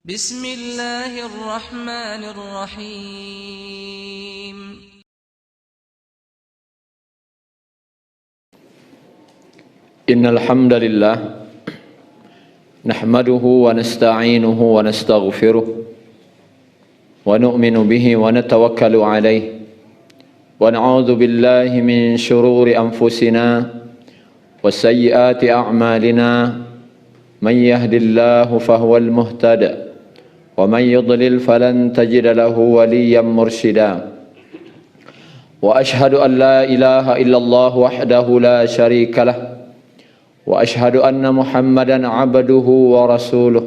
بسم الله الرحمن الرحيم. إن الحمد لله نحمده ونستعينه ونستغفره ونؤمن به ونتوكل عليه ونعوذ بالله من شرور أنفسنا وسيئات أعمالنا من يهد الله فهو المهتد ومن يضلل فلن تجد له وليا مرشدا وأشهد أن لا إله إلا الله وحده لا شريك له وأشهد أن محمدا عبده ورسوله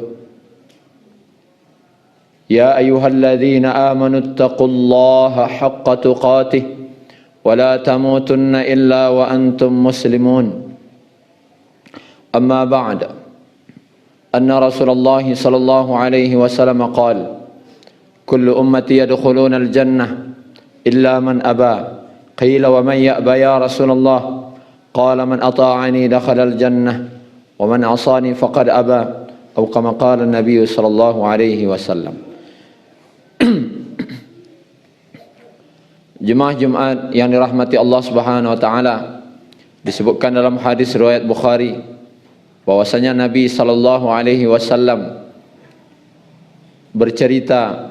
يا أيها الذين آمنوا اتقوا الله حق تقاته ولا تموتن إلا وأنتم مسلمون أما بعد أن رسول الله صلى الله عليه وسلم قال كل أمتي يدخلون الجنة إلا من أبى قيل ومن يأبى يا رسول الله قال من أطاعني دخل الجنة ومن عصاني فقد أبى أو كما قال النبي صلى الله عليه وسلم. Jemaah Jumat yang dirahmati Allah Subhanahu wa taala, disebutkan dalam hadis riwayat Bukhari bahwasanya Nabi sallallahu alaihi wasallam bercerita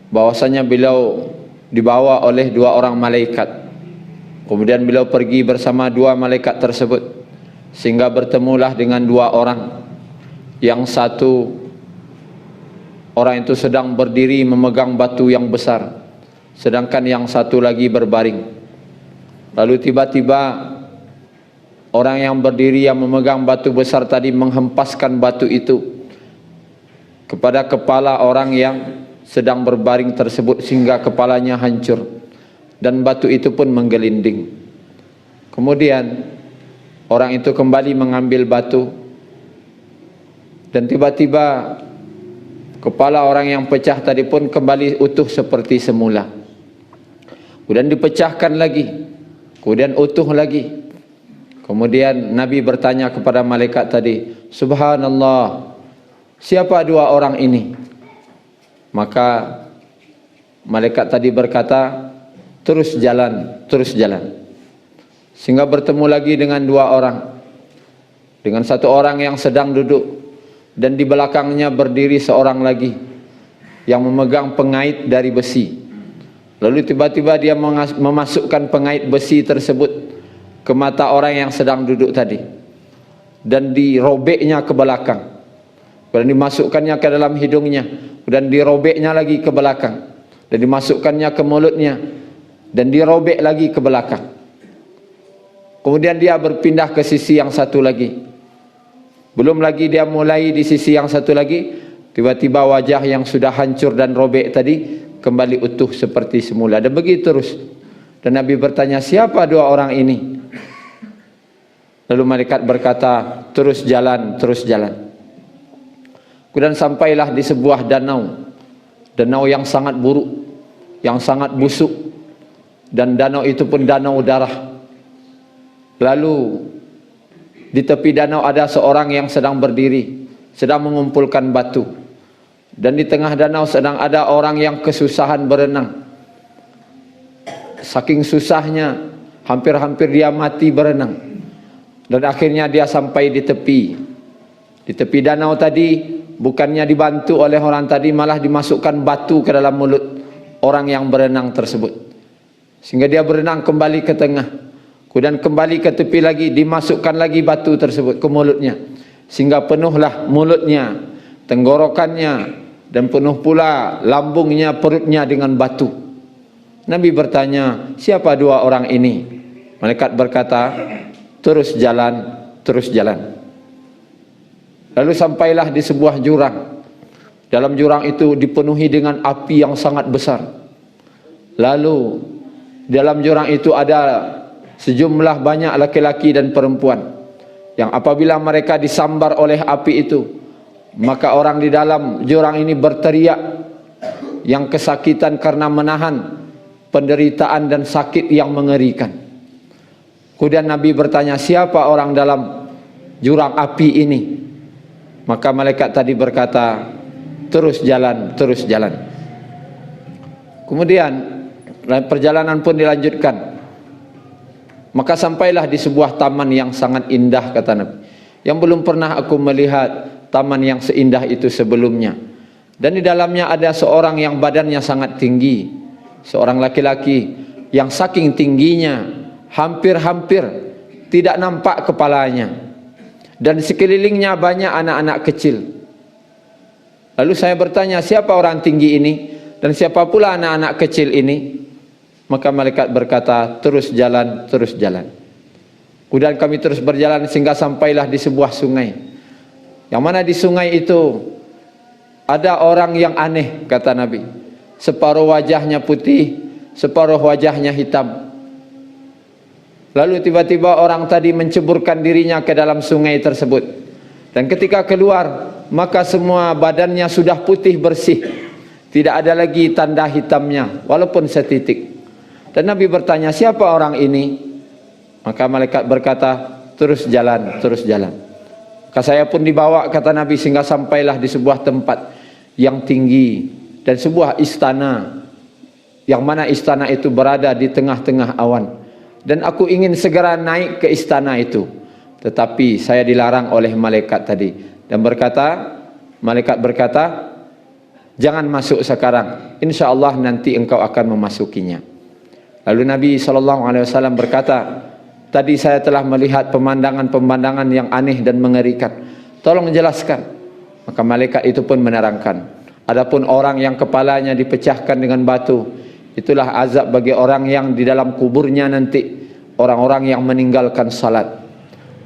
bahwasanya beliau dibawa oleh dua orang malaikat. Kemudian beliau pergi bersama dua malaikat tersebut sehingga bertemulah dengan dua orang. Yang satu orang itu sedang berdiri memegang batu yang besar, sedangkan yang satu lagi berbaring. Lalu tiba-tiba orang yang berdiri yang memegang batu besar tadi menghempaskan batu itu kepada kepala orang yang sedang berbaring tersebut sehingga kepalanya hancur dan batu itu pun menggelinding. Kemudian orang itu kembali mengambil batu dan tiba-tiba kepala orang yang pecah tadi pun kembali utuh seperti semula. Kemudian dipecahkan lagi, kemudian utuh lagi. Kemudian Nabi bertanya kepada malaikat tadi, Subhanallah, siapa dua orang ini? Maka malaikat tadi berkata, terus jalan, terus jalan. Sehingga bertemu lagi dengan dua orang. Dengan satu orang yang sedang duduk dan di belakangnya berdiri seorang lagi yang memegang pengait dari besi. Lalu tiba-tiba dia memasukkan pengait besi tersebut ke mata orang yang sedang duduk tadi dan dirobeknya ke belakang, dan dimasukkannya ke dalam hidungnya, dan dirobeknya lagi ke belakang, dan dimasukkannya ke mulutnya, dan dirobek lagi ke belakang. Kemudian dia berpindah ke sisi yang satu lagi. Belum lagi dia mulai di sisi yang satu lagi, tiba-tiba wajah yang sudah hancur dan robek tadi kembali utuh seperti semula, dan begitu terus. Dan Nabi bertanya, siapa dua orang ini? Lalu malaikat berkata, terus jalan, terus jalan. Kemudian sampailah di sebuah danau. Danau yang sangat buruk, yang sangat busuk. Dan danau itu pun danau darah. Lalu di tepi danau ada seorang yang sedang berdiri, sedang mengumpulkan batu. Dan di tengah danau sedang ada orang yang kesusahan berenang. Saking susahnya, hampir-hampir dia mati berenang. Dan akhirnya dia sampai di tepi. Di tepi danau tadi, bukannya dibantu oleh orang tadi, malah dimasukkan batu ke dalam mulut orang yang berenang tersebut. Sehingga dia berenang kembali ke tengah. Kemudian kembali ke tepi lagi, dimasukkan lagi batu tersebut ke mulutnya. Sehingga penuhlah mulutnya, tenggorokannya, dan penuh pula lambungnya, perutnya dengan batu. Nabi bertanya, siapa dua orang ini? Malaikat berkata, terus jalan, terus jalan. Lalu sampailah di sebuah jurang. Dalam jurang itu dipenuhi dengan api yang sangat besar. Lalu dalam jurang itu ada sejumlah banyak laki-laki dan perempuan yang apabila mereka disambar oleh api itu, maka orang di dalam jurang ini berteriak yang kesakitan karena menahan penderitaan dan sakit yang mengerikan. Kemudian Nabi bertanya, siapa orang dalam jurang api ini? Maka malaikat tadi berkata, terus jalan, terus jalan. Kemudian perjalanan pun dilanjutkan. Maka sampailah di sebuah taman yang sangat indah, kata Nabi, yang belum pernah aku melihat taman yang seindah itu sebelumnya. Dan di dalamnya ada seorang yang badannya sangat tinggi, seorang laki-laki yang saking tingginya hampir-hampir tidak nampak kepalanya, dan di sekelilingnya banyak anak-anak kecil. Lalu saya bertanya, siapa orang tinggi ini dan siapa pula anak-anak kecil ini? Maka malaikat berkata, terus jalan, terus jalan. Kemudian kami terus berjalan sehingga sampailah di sebuah sungai, yang mana di sungai itu ada orang yang aneh, kata Nabi. Separuh wajahnya putih, separuh wajahnya hitam. Lalu tiba-tiba orang tadi menceburkan dirinya ke dalam sungai tersebut, dan ketika keluar maka semua badannya sudah putih bersih, tidak ada lagi tanda hitamnya walaupun setitik. Dan Nabi bertanya, siapa orang ini? Maka malaikat berkata, terus jalan, terus jalan. Maka saya pun dibawa, kata Nabi, sehingga sampailah di sebuah tempat yang tinggi dan sebuah istana, yang mana istana itu berada di tengah-tengah awan. Dan aku ingin segera naik ke istana itu, tetapi saya dilarang oleh malaikat tadi. Dan malaikat berkata, jangan masuk sekarang, insya Allah nanti engkau akan memasukinya. Lalu Nabi SAW berkata, tadi saya telah melihat pemandangan-pemandangan yang aneh dan mengerikan, tolong jelaskan. Maka malaikat itu pun menerangkan, adapun orang yang kepalanya dipecahkan dengan batu, itulah azab bagi orang yang di dalam kuburnya nanti, orang-orang yang meninggalkan salat.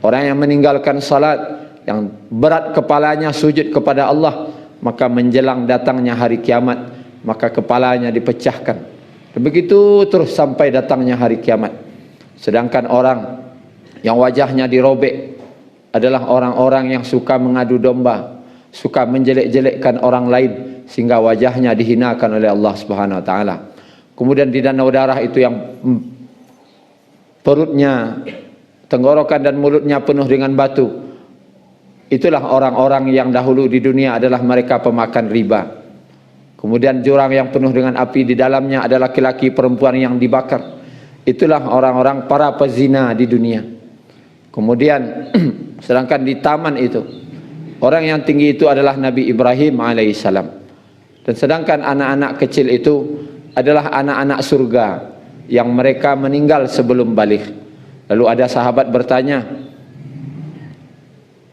Orang yang meninggalkan salat, yang berat kepalanya sujud kepada Allah, maka menjelang datangnya hari kiamat, maka kepalanya dipecahkan. Begitu terus sampai datangnya hari kiamat. Sedangkan orang yang wajahnya dirobek adalah orang-orang yang suka mengadu domba, suka menjelek-jelekkan orang lain sehingga wajahnya dihinakan oleh Allah Subhanahu wa taala. Kemudian di danau darah itu yang perutnya, tenggorokan dan mulutnya penuh dengan batu, itulah orang-orang yang dahulu di dunia adalah mereka pemakan riba. Kemudian jurang yang penuh dengan api, di dalamnya ada laki-laki perempuan yang dibakar. Itulah orang-orang para pezina di dunia. Kemudian sedangkan di taman itu, orang yang tinggi itu adalah Nabi Ibrahim alaihissalam. Dan sedangkan anak-anak kecil itu adalah anak-anak surga yang mereka meninggal sebelum balik. Lalu ada sahabat bertanya,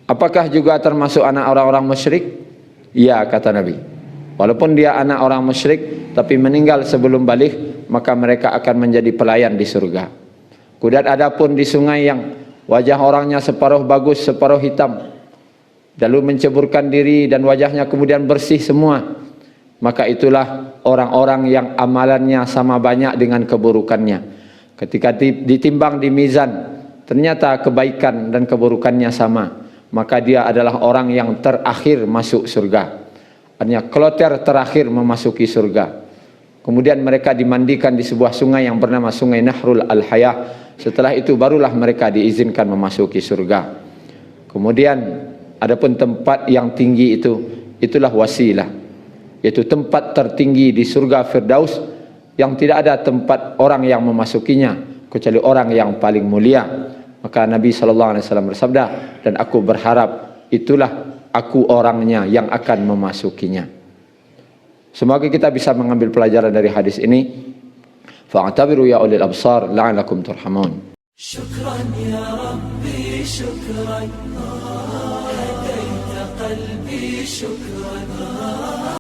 apakah juga termasuk anak orang-orang musyrik? Ya, kata Nabi. Walaupun dia anak orang musyrik, tapi meninggal sebelum balik, maka mereka akan menjadi pelayan di surga. Kemudian ada pun di sungai yang wajah orangnya separuh bagus, separuh hitam, lalu menceburkan diri dan wajahnya kemudian bersih semua, maka itulah orang-orang yang amalannya sama banyak dengan keburukannya. Ketika ditimbang di mizan, ternyata kebaikan dan keburukannya sama, maka dia adalah orang yang terakhir masuk surga. Artinya kloter terakhir memasuki surga. Kemudian mereka dimandikan di sebuah sungai yang bernama Sungai Nahrul Al-Hayah. Setelah itu barulah mereka diizinkan memasuki surga. Kemudian adapun tempat yang tinggi itu, itulah wasilah, yaitu tempat tertinggi di surga Firdaus, yang tidak ada tempat orang yang memasukinya kecuali orang yang paling mulia. Maka Nabi SAW bersabda, dan aku berharap itulah aku orangnya yang akan memasukinya. Semoga kita bisa mengambil pelajaran dari hadis ini. Fa'tabiru ya ulil absar la'alakum turhamun. Syukran ya Rabbi, syukran. Hadaita qalbi, syukran.